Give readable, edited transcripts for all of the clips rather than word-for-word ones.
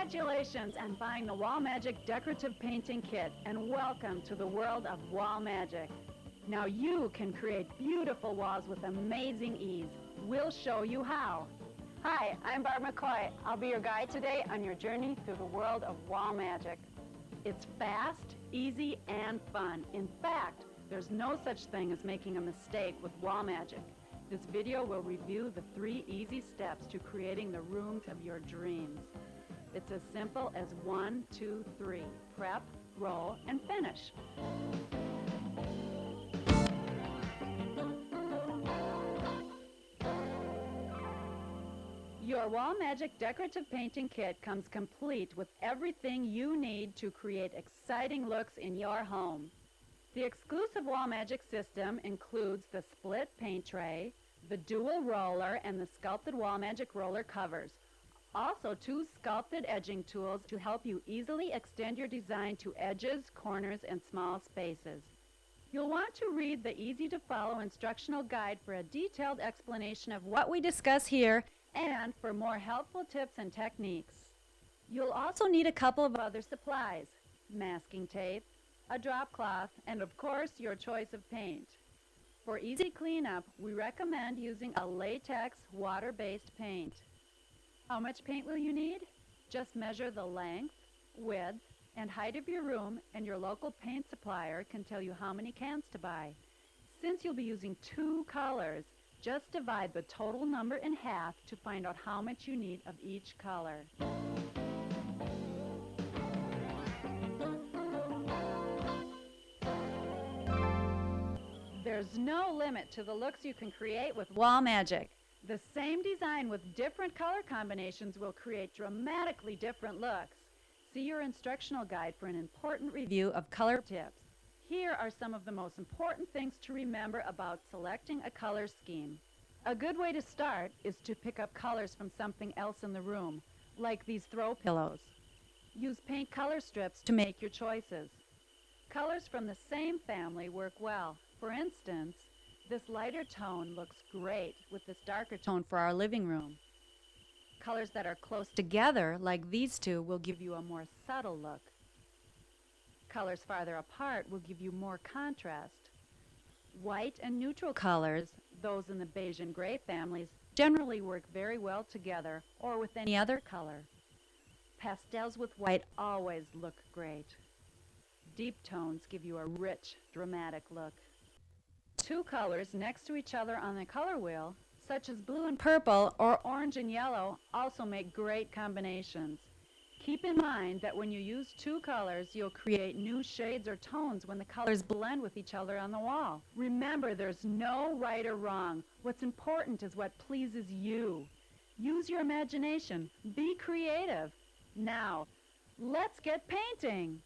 Congratulations on buying the Wall Magic Decorative Painting Kit, and welcome to the world of Wall Magic. Now you can create beautiful walls with amazing ease. We'll show you how. Hi, I'm Barb McCoy. I'll be your guide today on your journey through the world of Wall Magic. It's fast, easy, and fun. In fact, there's no such thing as making a mistake with Wall Magic. This video will review the 3 easy steps to creating the rooms of your dreams. It's as simple as 1, 2, 3. Prep, roll, and finish. Your Wall Magic Decorative Painting Kit comes complete with everything you need to create exciting looks in your home. The exclusive Wall Magic system includes the split paint tray, the dual roller, and the sculpted Wall Magic roller covers. Also 2 sculpted edging tools to help you easily extend your design to edges, corners, and small spaces. You'll want to read the easy-to-follow instructional guide for a detailed explanation of what we discuss here and for more helpful tips and techniques. You'll also need a couple of other supplies: masking tape, a drop cloth, and of course your choice of paint. For easy cleanup, we recommend using a latex water-based paint. How much paint will you need? Just measure the length, width, and height of your room, and your local paint supplier can tell you how many cans to buy. Since you'll be using 2 colors, just divide the total number in half to find out how much you need of each color. There's no limit to the looks you can create with Wall Magic. The same design with different color combinations will create dramatically different looks. See your instructional guide for an important review of color tips. Here are some of the most important things to remember about selecting a color scheme. A good way to start is to pick up colors from something else in the room, like these throw pillows. Use paint color strips to make your choices. Colors from the same family work well. For instance, this lighter tone looks great with this darker tone for our living room. Colors that are close together, like these 2, will give you a more subtle look. Colors farther apart will give you more contrast. White and neutral colors, those in the beige and gray families, generally work very well together or with any other color. Pastels with white always look great. Deep tones give you a rich, dramatic look. 2 colors next to each other on the color wheel, such as blue and purple or orange and yellow, also make great combinations. Keep in mind that when you use 2 colors, you'll create new shades or tones when the colors blend with each other on the wall. Remember, there's no right or wrong. What's important is what pleases you. Use your imagination. Be creative. Now, let's get painting.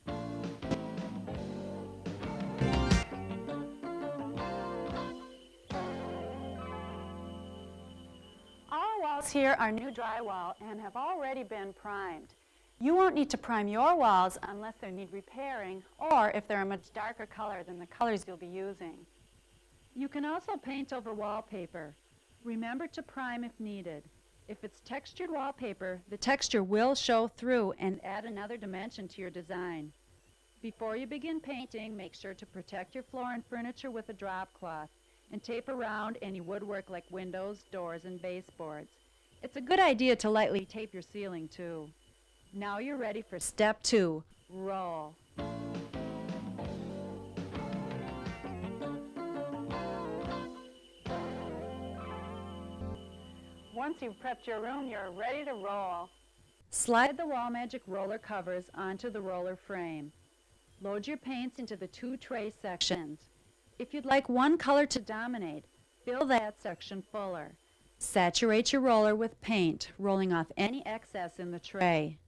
All walls here are new drywall and have already been primed. You won't need to prime your walls unless they need repairing or if they're a much darker color than the colors you'll be using. You can also paint over wallpaper. Remember to prime if needed. If it's textured wallpaper, the texture will show through and add another dimension to your design. Before you begin painting, make sure to protect your floor and furniture with a drop cloth and tape around any woodwork like windows, doors, and baseboards. It's a good idea to lightly tape your ceiling too. Now you're ready for step 2, roll. Once you've prepped your room, you're ready to roll. Slide the Wall Magic roller covers onto the roller frame. Load your paints into the 2 tray sections. If you'd like one color to dominate, fill that section fuller. Saturate your roller with paint, rolling off any excess in the tray.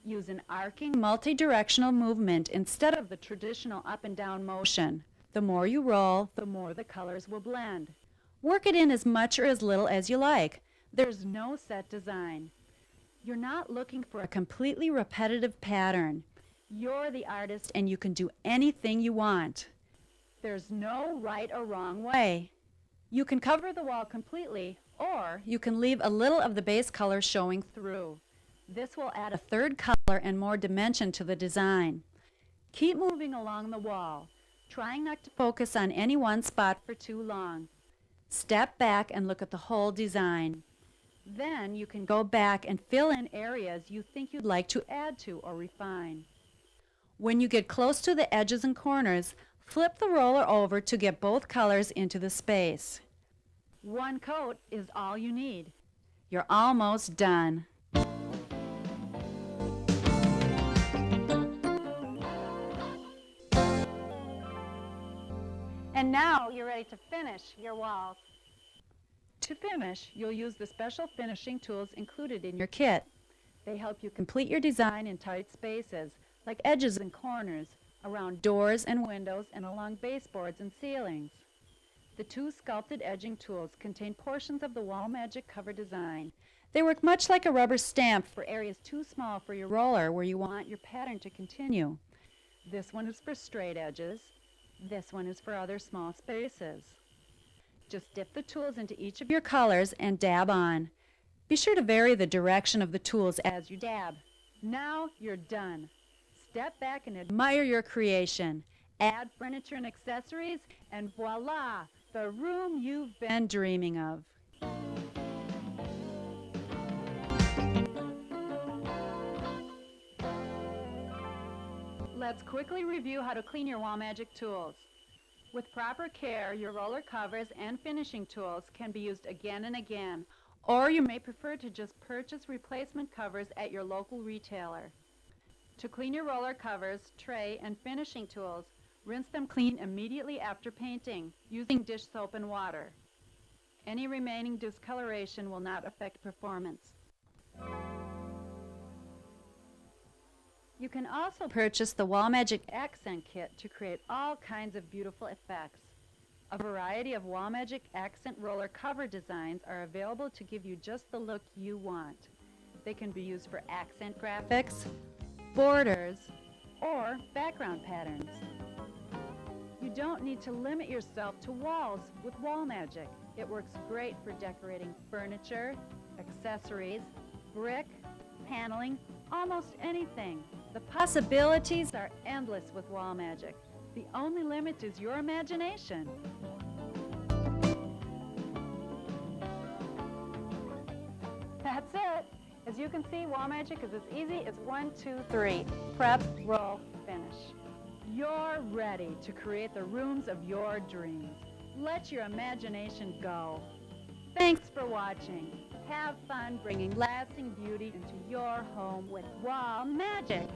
Use an arcing multi-directional movement instead of the traditional up and down motion. The more you roll, the more the colors will blend. Work it in as much or as little as you like. There's no set design. You're not looking for a completely repetitive pattern. You're the artist and you can do anything you want. There's no right or wrong way. You can cover the wall completely, or you can leave a little of the base color showing through. This will add a third color and more dimension to the design. Keep moving along the wall, trying not to focus on any one spot for too long. Step back and look at the whole design. Then you can go back and fill in areas you think you'd like to add to or refine. When you get close to the edges and corners, flip the roller over to get both colors into the space. One coat is all you need. You're almost done. And now you're ready to finish your walls. To finish, you'll use the special finishing tools included in your kit. They help you complete your design in tight spaces, like edges and corners, around doors and windows, and along baseboards and ceilings. The two sculpted edging tools contain portions of the Wall Magic cover design. They work much like a rubber stamp for areas too small for your roller where you want your pattern to continue. This one is for straight edges. This one is for other small spaces. Just dip the tools into each of your colors and dab on. Be sure to vary the direction of the tools as you dab. Now you're done. Step back and admire your creation. Add furniture and accessories, and voila, the room you've been dreaming of. Let's quickly review how to clean your Wall Magic tools. With proper care, your roller covers and finishing tools can be used again and again, or you may prefer to just purchase replacement covers at your local retailer. To clean your roller covers, tray, and finishing tools, rinse them clean immediately after painting, using dish soap and water. Any remaining discoloration will not affect performance. You can also purchase the Wall Magic Accent Kit to create all kinds of beautiful effects. A variety of Wall Magic Accent roller cover designs are available to give you just the look you want. They can be used for accent graphics, borders, or background patterns. You don't need to limit yourself to walls with Wall Magic. It works great for decorating furniture, accessories, brick, paneling, almost anything. The possibilities are endless with Wall Magic. The only limit is your imagination. That's it. As you can see, Wall Magic is as easy as 1, 2, 3. Prep, roll, finish. You're ready to create the rooms of your dreams. Let your imagination go. Thanks for watching. Have fun bringing lasting beauty into your home with Wall Magic.